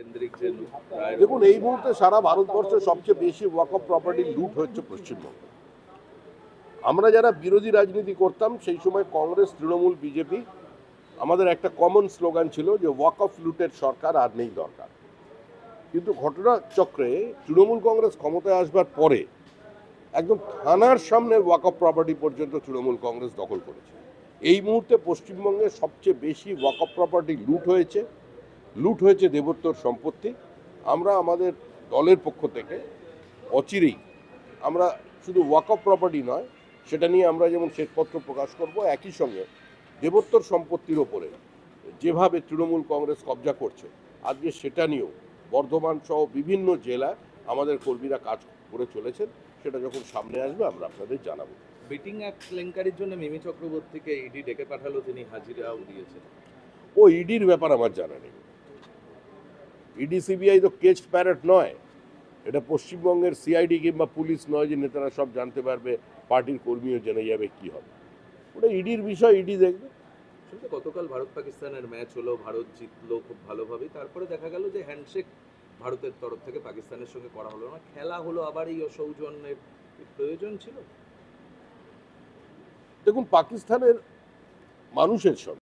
কেন্দ্রিক যে রায়, দেখুন, এই মুহূর্তে সারা ভারতবর্ষে সবচেয়ে বেশি ওয়াকফ প্রপার্টি লুট হচ্ছে পশ্চিমবঙ্গে। আমরা যারা বিরোধী রাজনীতি করতাম সেই সময় কংগ্রেস, তৃণমূল, বিজেপি, আমাদের একটা কমন স্লোগান ছিল যে ওয়াকফ লুটের সরকার আর নেই দরকার। কিন্তু ঘটনাচক্রে তৃণমূল কংগ্রেস ক্ষমতায় আসবার পরে একদম থানার সামনে ওয়াকফ প্রপার্টি পর্যন্ত তৃণমূল কংগ্রেস দখল করেছে। এই মুহূর্তে পশ্চিমবঙ্গে সবচেয়ে বেশি ওয়াকফ প্রপার্টি লুট হয়েছে দেবোত্তর সম্পত্তি। আমরা আমাদের দলের পক্ষ থেকে অচিরেই আমরা শুধু ওয়াকফ প্রপার্টি নয়, সেটা নিয়ে আমরা যেমন শ্বেতপত্র প্রকাশ করব, একই সঙ্গে দেবোত্তর সম্পত্তির ওপরে যেভাবে তৃণমূল কংগ্রেস কবজা করছে আজকে সেটা নিয়েও বর্ধমান সহ বিভিন্ন জেলায় আমাদের কর্মীরা কাজ করে চলেছেন। সেটা যখন সামনে আসবে আমরা আপনাদের জানাবো। বেটিং অ্যাপ কেলেঙ্কারির জন্য মিমি চক্রবর্তীকে ইডি ডেকে পাঠালো, তিনি হাজিরাও দিয়েছেন। ও ইডির ব্যাপার আমার জানা নেই। ইডি সিবিআই তো কেস প্যারেট নয়, এটা পশ্চিমবঙ্গের সিআইডি কিংবা পুলিশ নয় যে নেতারা সব জানতে পারবে, পার্টির কর্মীও জেনে যাবে কি হবে। ওটা ইডির বিষয়, ইডি দেখবে। কিন্তু গতকাল ভারত পাকিস্তানের ম্যাচ হলো, ভারত জিতলো খুব ভালোভাবেই, তারপরে দেখা গেল যে হ্যান্ডশেক ভারতের তরফ থেকে পাকিস্তানের সঙ্গে করা হলো না, খেলা হলো আবার এই সৌজন্যের প্রয়োজন ছিল। দেখুন, পাকিস্তানের মানুষের সঙ্গে